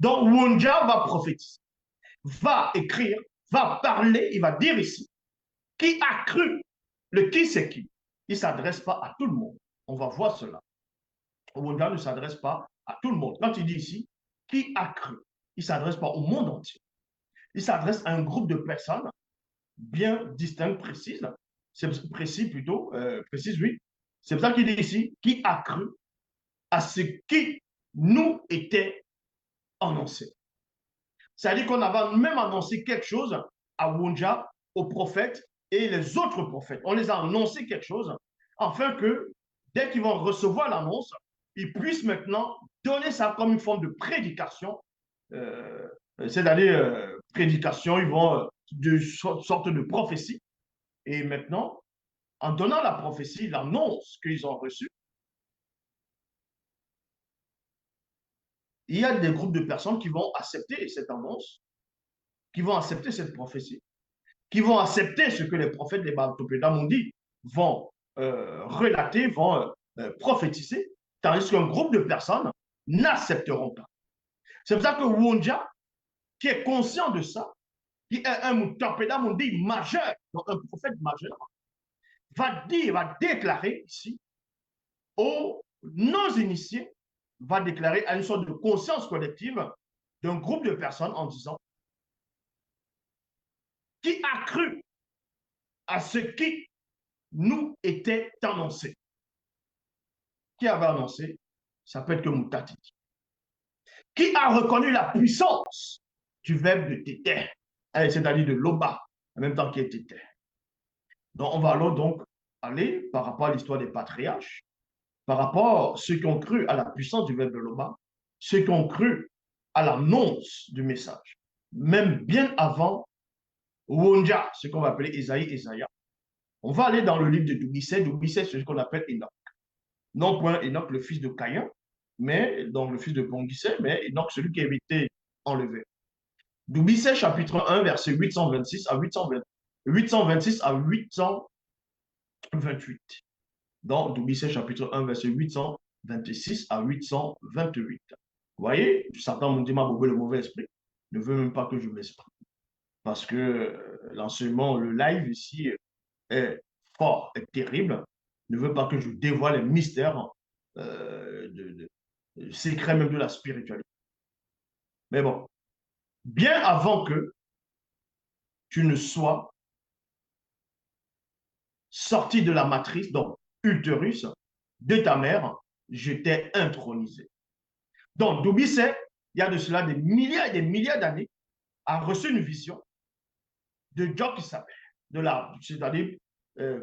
Donc, Wunja va prophétiser, va écrire, va parler, il va dire ici, qui a cru. Le qui c'est qui. Il ne s'adresse pas à tout le monde. On va voir cela. Wunja ne s'adresse pas à tout le monde. Quand il dit ici, qui a cru, il ne s'adresse pas au monde entier. Il s'adresse à un groupe de personnes bien distinctes, précises. C'est précis plutôt, précise, oui. C'est pour ça qu'il dit ici, qui a cru à ce qui nous était annoncé. C'est-à-dire qu'on avait même annoncé quelque chose à Wunja, aux prophètes et les autres prophètes. On les a annoncé quelque chose afin que dès qu'ils vont recevoir l'annonce, ils puissent maintenant donner ça comme une forme de prédication, euh, c'est-à-dire prédication, ils vont de sorte de prophétie. Et maintenant, en donnant la prophétie, l'annonce qu'ils ont reçue, il y a des groupes de personnes qui vont accepter cette annonce, qui vont accepter cette prophétie, qui vont accepter ce que les prophètes des Baal ont dit, vont relater, vont prophétiser, tandis qu'un groupe de personnes n'accepteront pas. C'est pour ça que Wonja, qui est conscient de ça, qui est un Moutapeda Mundi majeur, donc un prophète majeur, va dire, va déclarer ici aux non-initiés, va déclarer à une sorte de conscience collective d'un groupe de personnes en disant qui a cru à ce qui nous était annoncé. Qui avait annoncé? Ça peut être que Moutati. Qui a reconnu la puissance du verbe de Téter, c'est-à-dire de Loba, en même temps qu'il est Téter. Donc, on va alors donc aller par rapport à l'histoire des patriarches, par rapport à ceux qui ont cru à la puissance du verbe de Loba, ceux qui ont cru à l'annonce du message, même bien avant Wonja, ce qu'on va appeler Isaïe. On va aller dans le livre de Doumbissé. Doumbissé, c'est ce qu'on appelle Enoch. Non point Enoch, le fils de Caïn, mais donc le fils de Bongissé, mais Enoch, celui qui a été enlevé. Doumbissé, chapitre 1, verset 826 à 820, 826 à 828. Donc, Doumbissé, chapitre 1, verset 826 à 828. Vous voyez, Satan me dit, ma le mauvais esprit, ne veut même pas que je m'exprime. Parce que l'enseignement, le live ici est fort, est terrible, ne veut pas que je dévoile les mystères secrets même de la spiritualité. Mais bon, bien avant que tu ne sois sorti de la matrice, donc utérus, de ta mère, je t'ai intronisé. Donc, Doumbissé, il y a de cela des milliers et des milliers d'années, a reçu une vision de Joe qui s'appelle, c'est-à-dire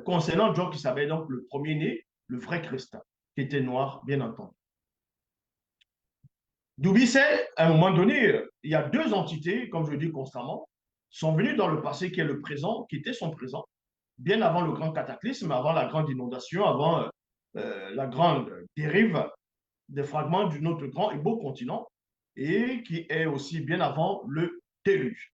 concernant Joe qui s'appelle donc le premier-né, le vrai Christ, qui était noir, bien entendu. Doumbissé, à un moment donné, il y a deux entités, comme je le dis constamment, sont venues dans le passé qui est le présent, qui était son présent, bien avant le grand cataclysme, avant la grande inondation, avant la grande dérive des fragments de notre grand et beau continent, et qui est aussi bien avant le déluge.